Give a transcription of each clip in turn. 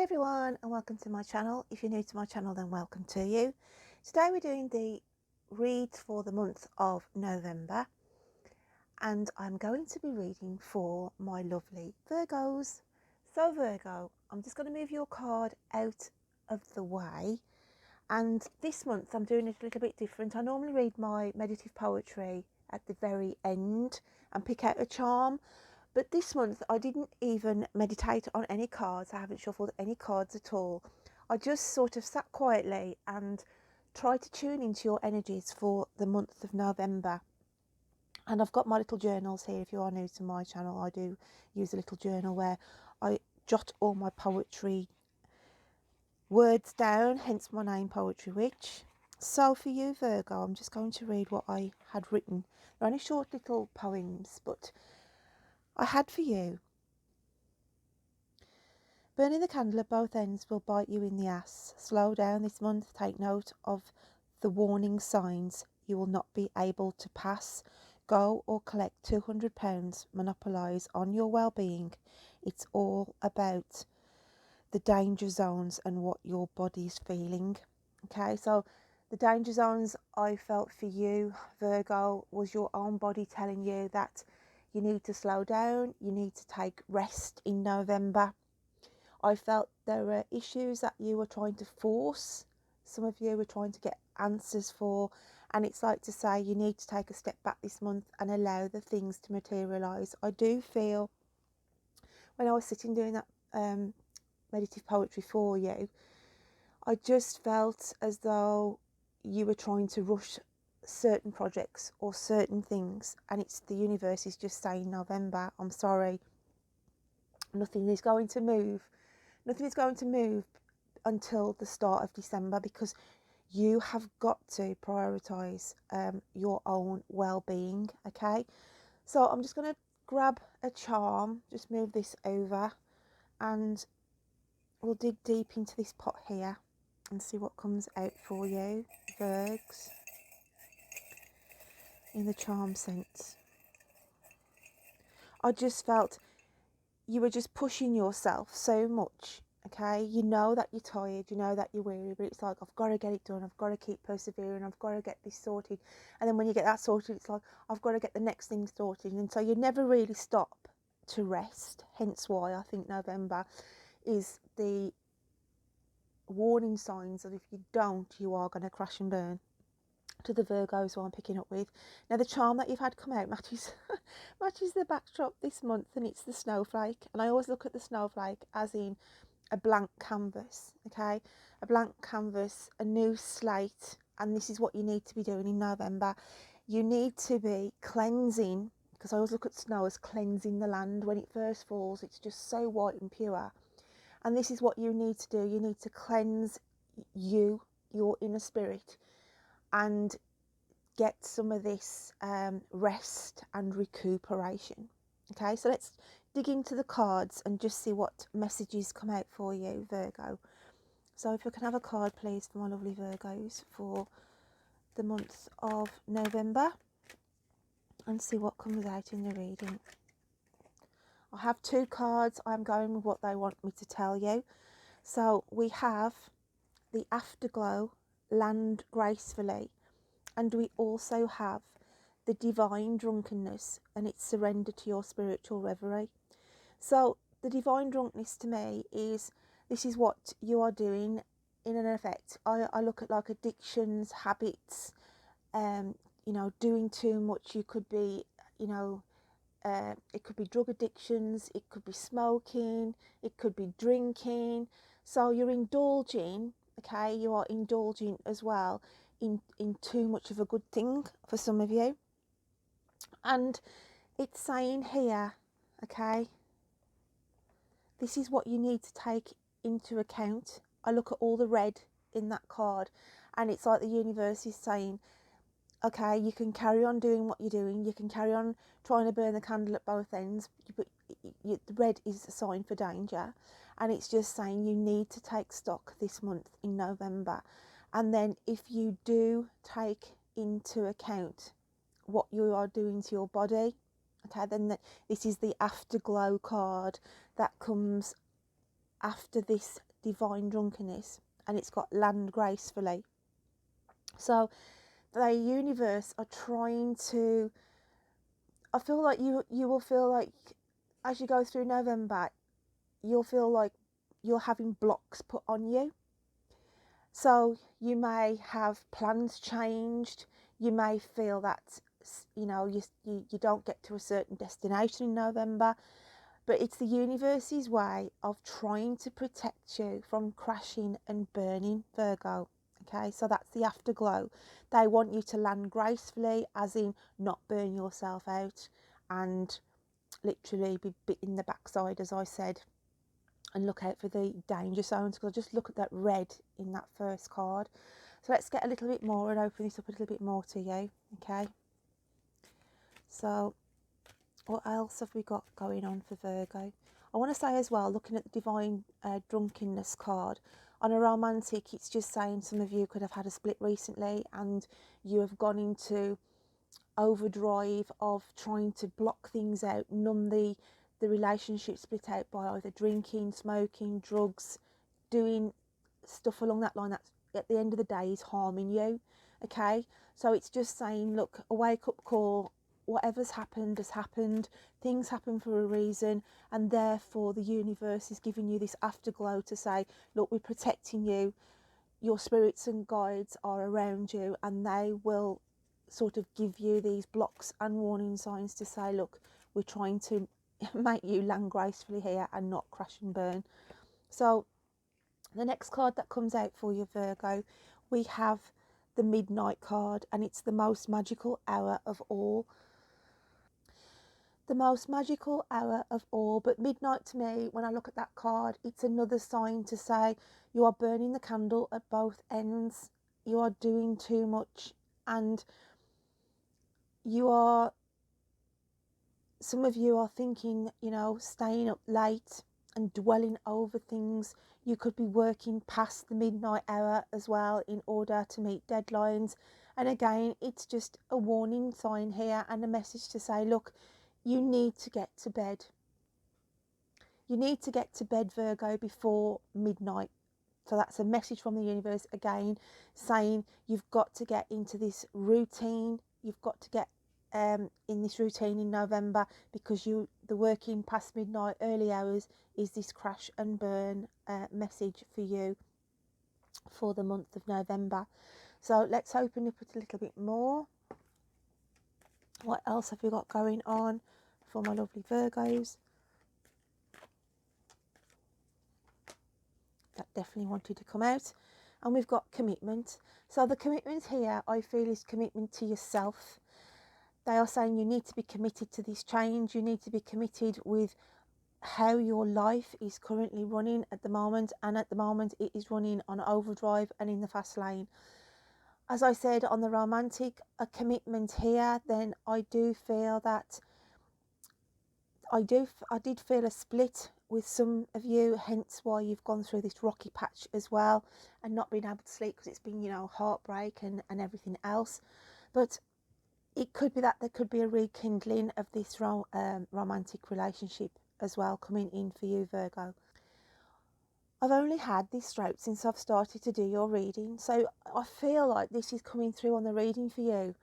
everyone, and welcome to my channel. If you're new to my channel, then welcome to you. Today we're doing the reads for the month of November, and I'm going to be reading for my lovely Virgos. So Virgo, I'm just going to move your card out of the way, and this month I'm doing it a little bit different. I normally read my meditative poetry at the very end and pick out a charm. But this month I didn't even meditate on any cards. I haven't shuffled any cards at all. I just sort of sat quietly and tried to tune into your energies for the month of November. And I've got my little journals here. If you are new to my channel, I do use a little journal where I jot all my poetry words down, hence my name, Poetry Witch. So for you, Virgo, I'm just going to read what I had written. They're only short little poems, but I had for you. Burning the candle at both ends will bite you in the ass. Slow down this month. Take note of the warning signs. You will not be able to pass. Go or collect £200. Monopolise on your well-being. It's all about the danger zones and what your body's feeling. Okay, so the danger zones I felt for you, Virgo, was your own body telling you that you need to slow down. You need to take rest in November. I felt there were issues that you were trying to force. Some of you were trying to get answers for, and it's like to say you need to take a step back this month and allow the things to materialise. I do feel when I was sitting doing that meditative poetry for you, I just felt as though you were trying to rush certain projects or certain things, and it's the universe is just saying, November, I'm sorry, nothing is going to move. Nothing is going to move until the start of December, because you have got to prioritise your own well-being, okay? So I'm just going to grab a charm, just move this over, and we'll dig deep into this pot here and see what comes out for you, Virgs, in the charm sense. I just felt you were just pushing yourself so much, okay? You know that you're tired, you know that you're weary, but it's like, I've got to get it done, I've got to keep persevering, I've got to get this sorted. And then when you get that sorted, it's like, I've got to get the next thing sorted. And so you never really stop to rest, hence why I think November is the warning signs that if you don't, you are going to crash and burn. To the Virgos who I'm picking up with. Now the charm that you've had come out matches matches the backdrop this month, and it's the snowflake. And I always look at the snowflake as in a blank canvas, okay? A blank canvas, a new slate, and this is what you need to be doing in November. You need to be cleansing, because I always look at snow as cleansing the land. When it first falls, it's just so white and pure. And this is what you need to do. You need to cleanse your inner spirit, and get some of this rest and recuperation. Okay, so let's dig into the cards and just see what messages come out for you, Virgo. So if we can have a card, please, for my lovely Virgos for the month of November, and see what comes out in the reading. I have two cards. I'm going with what they want me to tell you. So we have the Afterglow, Land Gracefully. And we also have the Divine Drunkenness, and it's surrender to your spiritual reverie. So the divine drunkenness to me is, this is what you are doing in an effect. I look at like addictions, habits, doing too much. You could be, it could be drug addictions, it could be smoking, it could be drinking. So you're indulging, okay, you are indulging as well in too much of a good thing for some of you. And it's saying here, okay, this is what you need to take into account. I look at all the red in that card, and it's like the universe is saying, okay, you can carry on doing what you're doing, you can carry on trying to burn the candle at both ends, but the red is a sign for danger. And it's just saying you need to take stock this month in November. And then if you do take into account what you are doing to your body, okay, then this is the Afterglow card that comes after this divine drunkenness, and it's got land gracefully. So the universe are trying to, I feel like you will feel like as you go through November, you'll feel like you're having blocks put on you. So you may have plans changed. You may feel that, you know, you don't get to a certain destination in November, but it's the universe's way of trying to protect you from crashing and burning, Virgo. Okay, so that's the afterglow. They want you to land gracefully, as in not burn yourself out and literally be bit in the backside, as I said, and look out for the danger zones, because I just look at that red in that first card. So let's get a little bit more and open this up a little bit more to you. Okay, so what else have we got going on for Virgo? I want to say as well, looking at the divine drunkenness card, on a romantic, it's just saying some of you could have had a split recently and you have gone into overdrive of trying to block things out, numb the relationship split out by either drinking, smoking, drugs, doing stuff along that line that at the end of the day is harming you. Okay, so it's just saying, look, a wake up call. Whatever's happened has happened. Things happen for a reason, and therefore the universe is giving you this afterglow to say, look, we're protecting you. Your spirits and guides are around you, and they will sort of give you these blocks and warning signs to say, look, we're trying to make you land gracefully here and not crash and burn. So the next card that comes out for you, Virgo, we have the Midnight card, and it's the most magical hour of all. The most magical hour of all. But midnight to me, when I look at that card, it's another sign to say you are burning the candle at both ends. You are doing too much, and you are, some of you are thinking, you know, staying up late and dwelling over things. You could be working past the midnight hour as well in order to meet deadlines. And again, it's just a warning sign here and a message to say, look, you need to get to bed. You need to get to bed, Virgo, before midnight. So that's a message from the universe again, saying you've got to get into this routine. You've got to get in this routine in November, because the working past midnight, early hours, is this crash and burn message for you for the month of November. So let's open up it a little bit more. What else have we got going on for my lovely Virgos? That definitely wanted to come out. And we've got commitment. So the commitment here, I feel, is commitment to yourself. They are saying you need to be committed to this change. You need to be committed with how your life is currently running at the moment. And at the moment it is running on overdrive and in the fast lane. As I said, on the romantic, a commitment here, then I do feel that I did feel a split with some of you, hence why you've gone through this rocky patch as well and not been able to sleep, because it's been, you know, heartbreak and everything else. But it could be that there could be a rekindling of this romantic relationship as well coming in for you, Virgo. I've only had this stroke since I've started to do your reading, so I feel like this is coming through on the reading for you,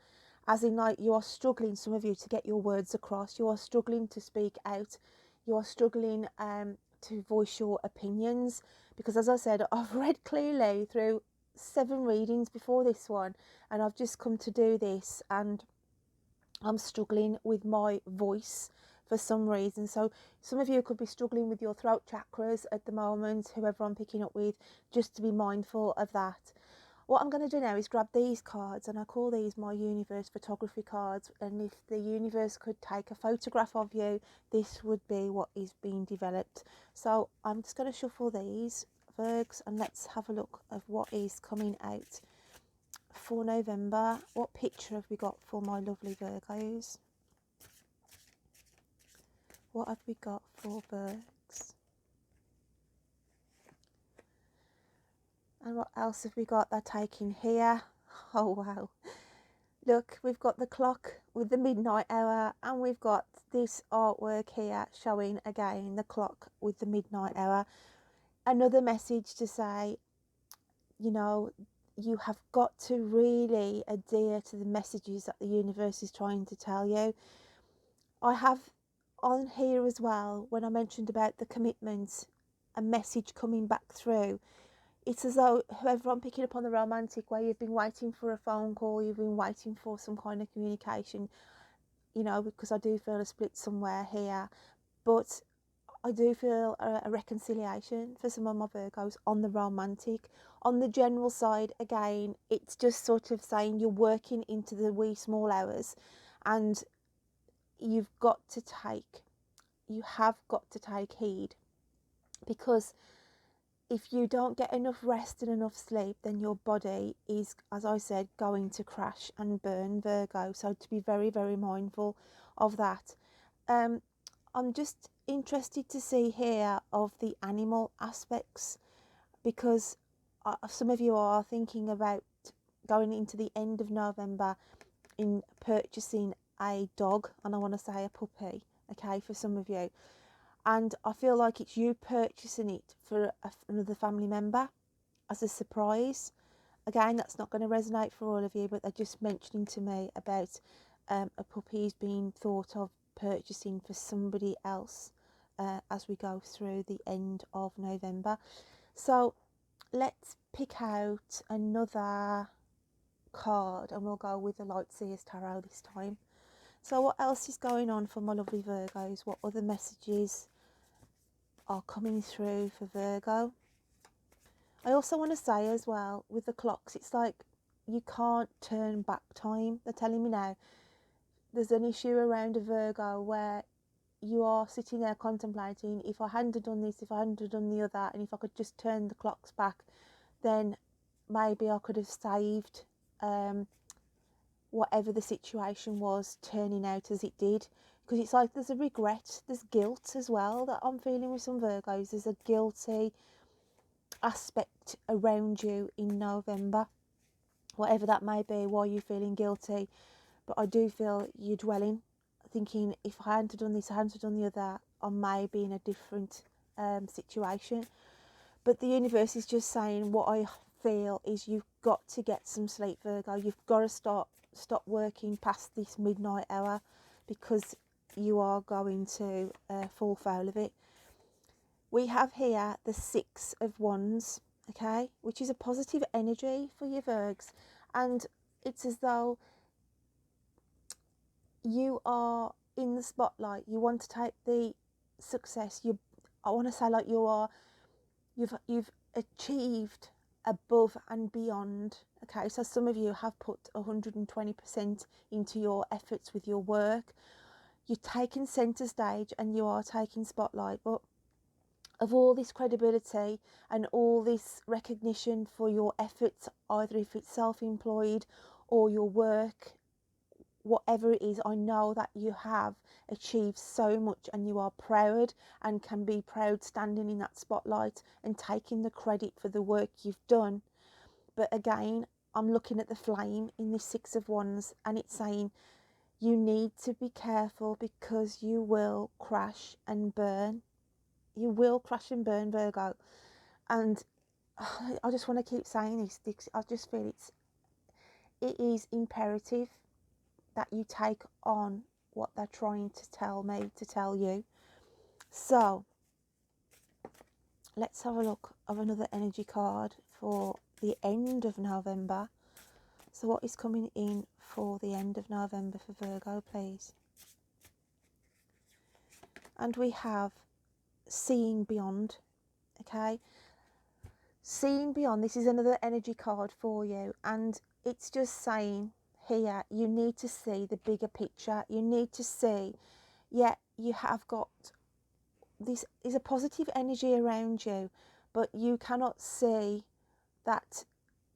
as in, like, you are struggling, some of you, to get your words across. You are struggling to speak out. You are struggling to voice your opinions, because, as I said, I've read clearly through 7 readings before this one, and I've just come to do this, and I'm struggling with my voice for some reason. So some of you could be struggling with your throat chakras at the moment, whoever I'm picking up with, just to be mindful of that. What I'm going to do now is grab these cards, and I call these my universe photography cards, and if the universe could take a photograph of you, this would be what is being developed. So I'm just going to shuffle these, Virgs, and let's have a look at what is coming out for November. What picture have we got for my lovely Virgos? What have we got for Virgs? And what else have we got? They're taking here. Oh wow, look, we've got the clock with the midnight hour, and we've got this artwork here showing again the clock with the midnight hour. another message to say, you know, you have got to really adhere to the messages that the universe is trying to tell you. I have on here as well, when I mentioned about the commitment, a message coming back through. It's as though whoever, I'm picking up on the romantic, where you've been waiting for a phone call, you've been waiting for some kind of communication, you know, because I do feel a split somewhere here. But I do feel a reconciliation for some of my Virgos on the romantic. On the general side, again, it's just sort of saying you're working into the wee small hours, and you have got to take heed, because if you don't get enough rest and enough sleep, then your body is, as I said, going to crash and burn, Virgo. So to be very, very mindful of that. I'm just interested to see here of the animal aspects, because some of you are thinking about going into the end of November in purchasing a dog, and I want to say a puppy, okay, for some of you. And I feel like it's you purchasing it for another family member as a surprise. Again, that's not going to resonate for all of you, but they're just mentioning to me about a puppy is being thought of purchasing for somebody else as we go through the end of November. So let's pick out another card, and we'll go with the Light Seers Tarot this time. So what else is going on for my lovely Virgos? What other messages are coming through for Virgo? I also want to say as well, with the clocks, it's like you can't turn back time. They're telling me now there's an issue around a Virgo where you are sitting there contemplating, if I hadn't done this, if I hadn't done the other, and if I could just turn the clocks back, then maybe I could have saved whatever the situation was turning out as it did. Because it's like there's a regret, there's guilt as well that I'm feeling with some Virgos. There's a guilty aspect around you in November, whatever that may be, why you're feeling guilty. But I do feel you're dwelling, thinking, if I hadn't done this, I hadn't done the other, I may be in a different situation. But the universe is just saying, what I feel is you've got to get some sleep, Virgo. You've got to stop working past this midnight hour, because you are going to fall foul of it. We have here the Six of Wands, okay, which is a positive energy for your Virgs. And it's as though you are in the spotlight. You want to take the success. I want to say, like, you've achieved above and beyond. Okay, so some of you have put 120% into your efforts with your work. You're taking centre stage and you are taking spotlight, but of all this credibility and all this recognition for your efforts, either if it's self-employed or your work, whatever it is, I know that you have achieved so much and you are proud and can be proud standing in that spotlight and taking the credit for the work you've done. But again, I'm looking at the flame in this Six of Wands, and it's saying you need to be careful, because you will crash and burn. You will crash and burn, Virgo. And I just want to keep saying this. I just feel it is imperative that you take on what they're trying to tell me to tell you. So let's have a look of another energy card for the end of November. So what is coming in for the end of November for Virgo, please? And we have Seeing Beyond, okay? Seeing Beyond, this is another energy card for you, and it's just saying here, you need to see the bigger picture. You need to see, yeah, you have got, this is a positive energy around you, but you cannot see that,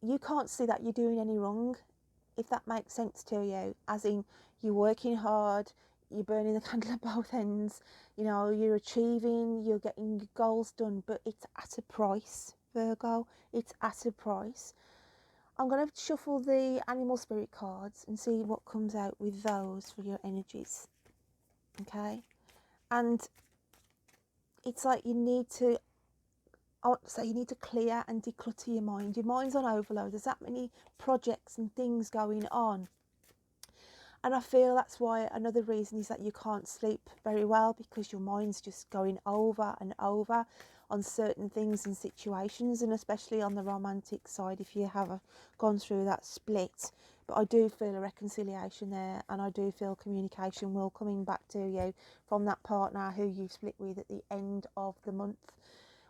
you can't see that you're doing any wrong, if that makes sense to you. As in, you're working hard, you're burning the candle at both ends, you know, you're achieving, you're getting your goals done, but it's at a price, Virgo. It's at a price. I'm going to shuffle the animal spirit cards and see what comes out with those for your energies, okay? And it's like you need to So you need to clear and declutter your mind. Your mind's on overload. There's that many projects and things going on. And I feel that's why another reason is that you can't sleep very well, because your mind's just going over and over on certain things and situations, and especially on the romantic side if you have gone through that split. But I do feel a reconciliation there, and I do feel communication will coming back to you from that partner who you split with at the end of the month.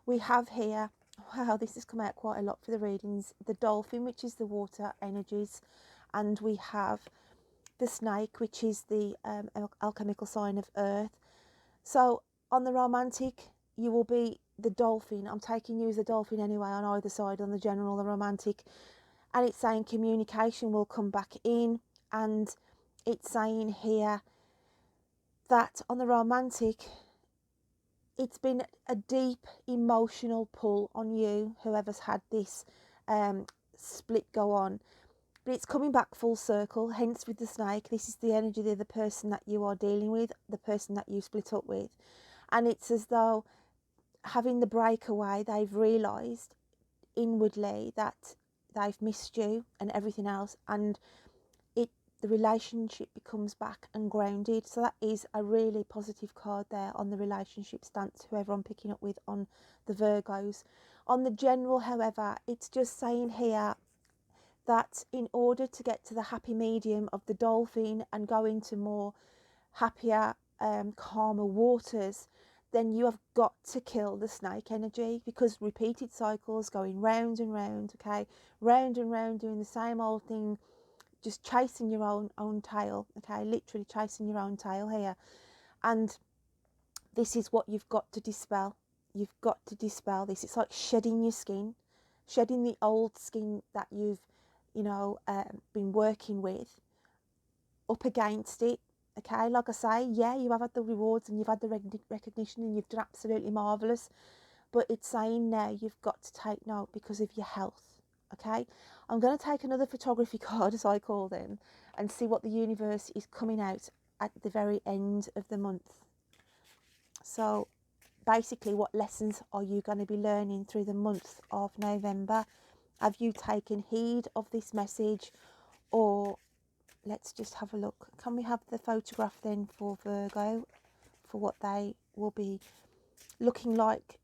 We have here, wow, this has come out quite a lot for the readings, the dolphin, which is the water energies, and we have the snake, which is the alchemical sign of earth. So on the romantic, you will be the dolphin. I'm taking you as a dolphin anyway on either side, on the general, the romantic. And it's saying communication will come back in. And it's saying here that on the romantic, it's been a deep emotional pull on you, whoever's had this split go on. But it's coming back full circle, hence with the snake. This is the energy of the person that you are dealing with, the person that you split up with. And it's as though having the breakaway, they've realised inwardly that they've missed you and everything else. And the relationship becomes back and grounded. So that is a really positive card there on the relationship stance, whoever I'm picking up with on the Virgos. On the general, however, it's just saying here that in order to get to the happy medium of the dolphin and go into more happier, calmer waters, then you have got to kill the snake energy, because repeated cycles going round and round, okay, round and round doing the same old thing, just chasing your own tail, okay, literally chasing your own tail here. And this is what you've got to dispel. You've got to dispel this. It's like shedding your skin, shedding the old skin that you've been working with, up against it. Okay, like I say, yeah, you have had the rewards and you've had the recognition and you've done absolutely marvellous, but it's saying now you've got to take note because of your health. Okay, I'm going to take another photography card, as I call them, and see what the universe is coming out at the very end of the month. So basically, what lessons are you going to be learning through the month of November? Have you taken heed of this message? Or let's just have a look. Can we have the photograph then for Virgo, for what they will be looking like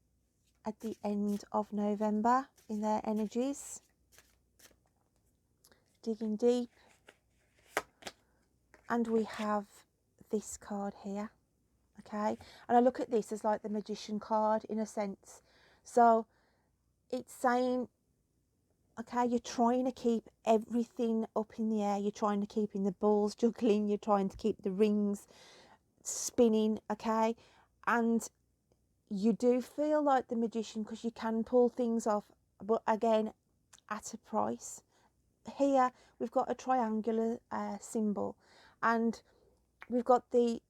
at the end of November in their energies? Digging deep. And we have this card here, okay? And I look at this as like the magician card in a sense. So it's saying, okay, you're trying to keep everything up in the air. You're trying to keep in the balls juggling. You're trying to keep the rings spinning, okay? And you do feel like the magician because you can pull things off, but again, at a price. Here we've got a triangular symbol, and we've got the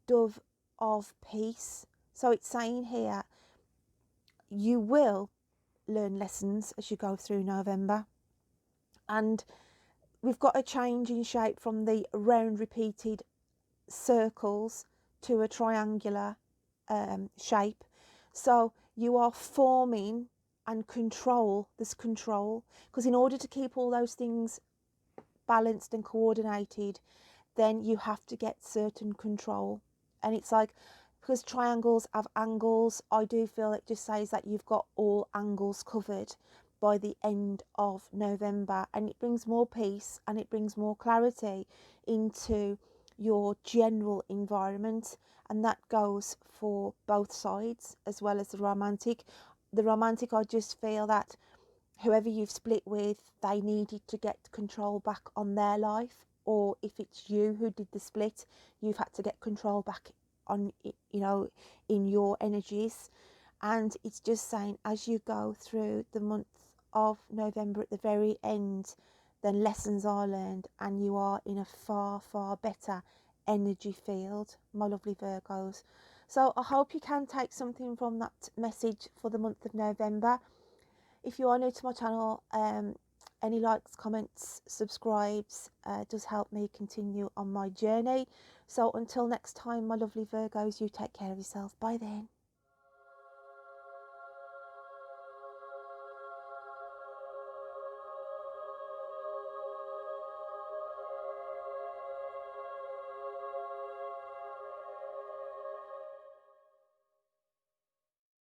dove of peace. So it's saying here, you will learn lessons as you go through November. And we've got a change in shape from the round repeated circles to a triangular shape. So you are forming and control, this control, because in order to keep all those things balanced and coordinated, then you have to get certain control. And it's like, because triangles have angles, I do feel it just says that you've got all angles covered by the end of November, and it brings more peace and it brings more clarity into your general environment, and that goes for both sides as well as the romantic. The romantic, I just feel that whoever you've split with, they needed to get control back on their life, or if it's you who did the split, you've had to get control back on, in your energies. And it's just saying, as you go through the month of November at the very end, then lessons are learned and you are in a far, far better energy field, my lovely Virgos. So I hope you can take something from that message for the month of November. If you are new to my channel, any likes, comments, subscribes does help me continue on my journey. So until next time, my lovely Virgos, you take care of yourself. Bye then.